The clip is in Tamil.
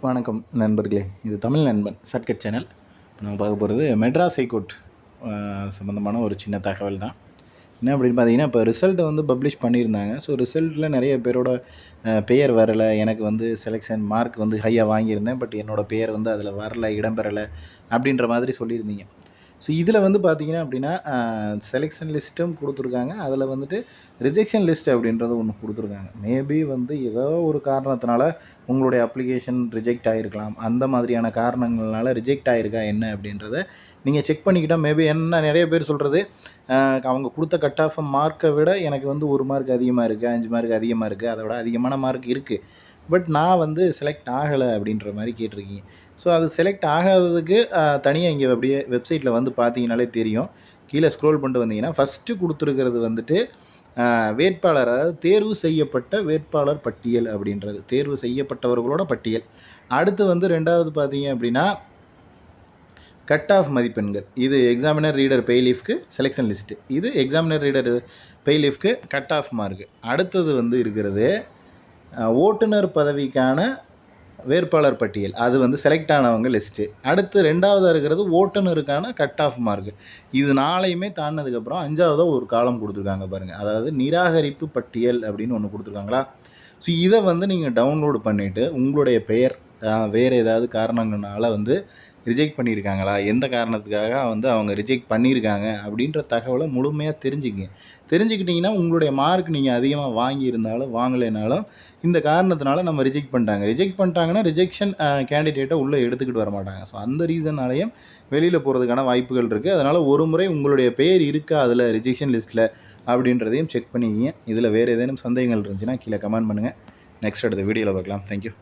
வணக்கம் நண்பர்களே, இது தமிழ் நண்பன் ஷார்ட்கட் சேனல். நம்ம பார்க்க போகிறது மெட்ராஸ் ஹைகோர்ட் சம்மந்தமான ஒரு சின்ன தகவல் தான். என்ன அப்படின்னு பார்த்தீங்கன்னா, இப்போ ரிசல்ட்டை வந்து பப்ளிஷ் பண்ணியிருந்தாங்க. ஸோ ரிசல்ட்டில் நிறைய பேரோட பெயர் வரலை. எனக்கு வந்து செலெக்ஷன் மார்க் வந்து ஹையாக வாங்கியிருந்தேன், பட் என்னோடய பெயர் வந்து அதில் வரலை, இடம்பெறலை அப்படின்ற மாதிரி சொல்லியிருந்தீங்க. ஸோ இதில் வந்து பார்த்தீங்கன்னா அப்படின்னா, செலெக்ஷன் லிஸ்ட்டும் கொடுத்துருக்காங்க. அதில் வந்துட்டு ரிஜெக்ஷன் லிஸ்ட் அப்படின்றது ஒன்று கொடுத்துருக்காங்க. மேபி வந்து ஏதோ ஒரு காரணத்தினால உங்களுடைய அப்ளிகேஷன் ரிஜெக்ட் ஆகிருக்கலாம். அந்த மாதிரியான காரணங்கள்னால ரிஜெக்ட் ஆகிருக்கா என்ன அப்படின்றத நீங்கள் செக் பண்ணிக்கிட்டால் மேபி என்ன நிறைய பேர் சொல்கிறது, அவங்க கொடுத்த கட் ஆஃப் மார்க்கை விட எனக்கு வந்து 1 மார்க் அதிகமாக இருக்குது, 5 மார்க் அதிகமாக இருக்குது, அதை விட அதிகமான மார்க் இருக்குது, பட் நான் வந்து செலக்ட் ஆகலை அப்படின்ற மாதிரி கேட்டிருக்கீங்க. ஸோ அது செலக்ட் ஆகாததுக்கு தனியாக இங்கே அப்படியே வெப்சைட்டில் வந்து பார்த்தீங்கனாலே தெரியும். கீழே ஸ்க்ரோல் பண்ணிட்டு வந்தீங்கன்னா ஃபஸ்ட்டு கொடுத்துருக்கிறது வந்துட்டு வேட்பாளர், அதாவது தேர்வு செய்யப்பட்ட வேட்பாளர் பட்டியல் அப்படின்றது, தேர்வு செய்யப்பட்டவர்களோட பட்டியல். அடுத்து வந்து 2வது பார்த்தீங்க அப்படின்னா கட் ஆஃப் மதிப்பெண்கள். இது எக்ஸாமினர் ரீடர் பெய்லீஃப்க்கு செலெக்ஷன் லிஸ்ட்டு, இது எக்ஸாமினர் ரீடர் பெய்லீஃப்க்கு கட் ஆஃப் மார்க்கு. அடுத்தது வந்து இருக்கிறது ஓட்டுநர் பதவிக்கான வேட்பாளர் பட்டியல், அது வந்து செலக்ட் ஆனவங்க லிஸ்ட்டு. அடுத்து 2வதாக இருக்கிறது ஓட்டுநருக்கான கட் ஆஃப் மார்க்கு. இது 4யுமே தாண்டினதுக்கப்புறம் 5வதாக ஒரு காலம் கொடுத்துருக்காங்க பாருங்கள், அதாவது நிராகரிப்பு பட்டியல் அப்படின்னு ஒன்று கொடுத்துருக்காங்களா. ஸோ இதை வந்து நீங்கள் டவுன்லோடு பண்ணிவிட்டு உங்களுடைய பெயர் வேறு ஏதாவது காரணங்களால் வந்து ரிஜெக்ட் பண்ணியிருக்காங்களா, எந்த காரணத்துக்காக வந்து அவங்க ரிஜெக்ட் பண்ணியிருக்காங்க அப்படின்ற தகவலை முழுமையாக தெரிஞ்சுக்கிட்டிங்கன்னா உங்களுடைய மார்க் நீங்கள் அதிகமாக வாங்கியிருந்தாலும் வாங்கலைனாலும் இந்த காரணத்தினால நம்ம ரிஜெக்ட் பண்ணிட்டாங்கன்னா ரிஜெக்ஷன் கேண்டிடேட்டை உள்ளே எடுத்துக்கிட்டு வர மாட்டாங்க. ஸோ அந்த ரீசனாலேயும் வெளியில் போகிறதுக்கான வாய்ப்புகள் இருக்குது. அதனால் ஒரு முறை உங்களுடைய பெயர் இருக்கா அதில் ரிஜெக்ஷன் லிஸ்ட்டில் அப்படின்றதையும் செக் பண்ணிக்கிங்க. இதில் வேறு ஏதேனும் சந்தேகங்கள் இருந்துச்சுன்னா கீழே கமெண்ட் பண்ணுங்கள். நெக்ஸ்ட் அடுத்த வீடியோவில் பார்க்கலாம். தேங்க்யூ.